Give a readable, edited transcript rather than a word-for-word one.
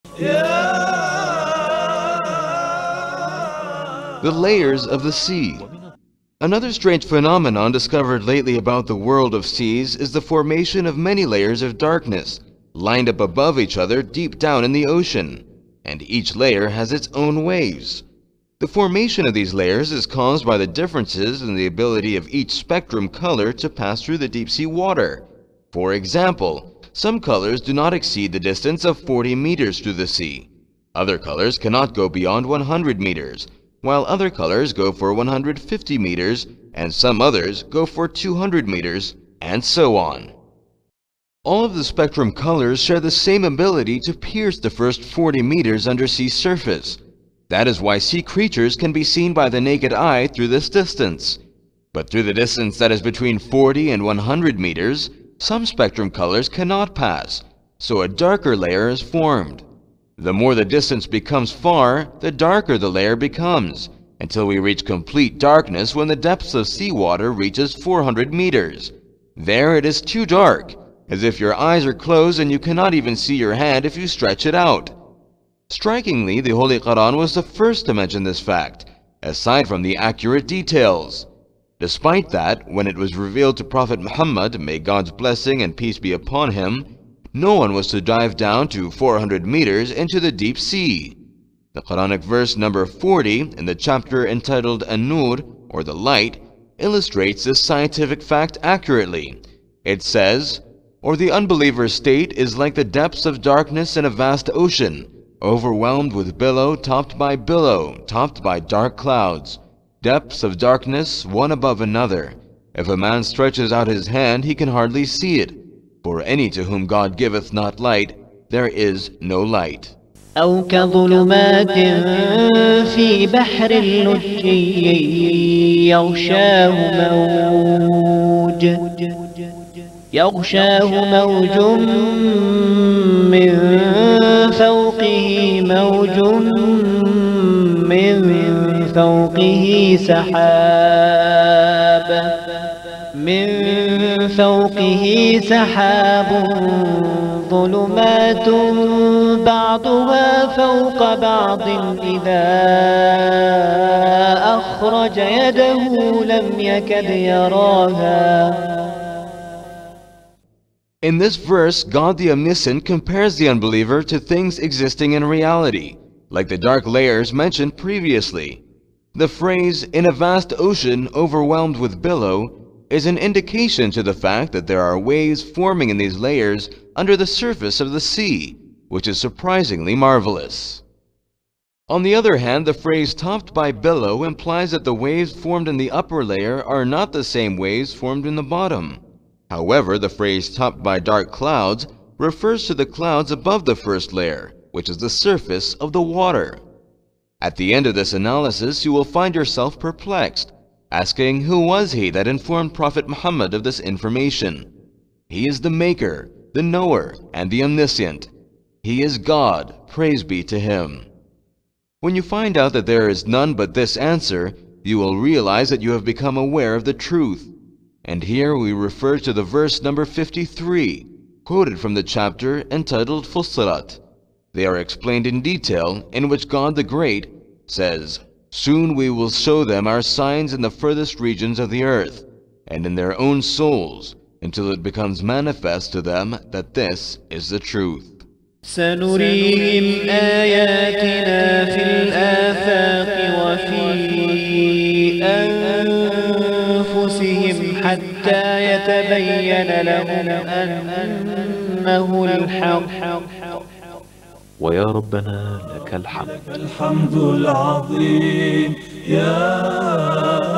The layers of the sea. Another strange phenomenon discovered lately about the world of seas is the formation of many layers of darkness, lined up above each other deep down in the ocean, and each layer has its own waves. The formation of these layers is caused by the differences in the ability of each spectrum color to pass through the deep sea water. For example, some colors do not exceed the distance of 40 meters through the sea. Other colors cannot go beyond 100 meters, while other colors go for 150 meters, and some others go for 200 meters, and so on. All of the spectrum colors share the same ability to pierce the first 40 meters under sea surface. That is why sea creatures can be seen by the naked eye through this distance. But through the distance that is between 40 and 100 meters, some spectrum colors cannot pass, so a darker layer is formed. The more the distance becomes far, the darker the layer becomes, until we reach complete darkness when the depths of seawater reaches 400 meters. There it is too dark, as if your eyes are closed and you cannot even see your hand if you stretch it out. Strikingly, the Holy Qur'an was the first to mention this fact, aside from the accurate details. Despite that, when it was revealed to Prophet Muhammad, may God's blessing and peace be upon him, no one was to dive down to 400 meters into the deep sea. The Quranic verse number 40 in the chapter entitled An-Nur, or the light, illustrates this scientific fact accurately. It says, "Or the unbeliever's state is like the depths of darkness in a vast ocean, overwhelmed with billow, topped by dark clouds. Depths of darkness, one above another. If a man stretches out his hand, he can hardly see it. For any to whom God giveth not light, there is no light." أو كظلمات في بحر لجي يغشاه موج من فوقه سحاب ظلمات بعضها فوق بعض إذا أخرج يده لم يكد يراها. In this verse, God the Omniscient compares the unbeliever to things existing in reality, like the dark layers mentioned previously. The phrase, "in a vast ocean overwhelmed with billow," is an indication to the fact that there are waves forming in these layers under the surface of the sea, which is surprisingly marvelous. On the other hand, the phrase "topped by billow" implies that the waves formed in the upper layer are not the same waves formed in the bottom. However, the phrase "topped by dark clouds" refers to the clouds above the first layer, which is the surface of the water. At the end of this analysis, you will find yourself perplexed, asking who was he that informed Prophet Muhammad of this information. He is the Maker, the Knower, and the Omniscient. He is God, praise be to Him. When you find out that there is none but this answer, you will realize that you have become aware of the truth. And here we refer to the verse number 53, quoted from the chapter entitled Fussilat. They are explained in detail, in which God the Great says, "Soon we will show them our signs in the furthest regions of the earth, and in their own souls, until it becomes manifest to them that this is the truth." سنريهم آياتنا في الآفاق وفي أنفسهم حتى يتبين لهم أنه الحق. ويا ربنا لك الحمد الحمد العظيم يا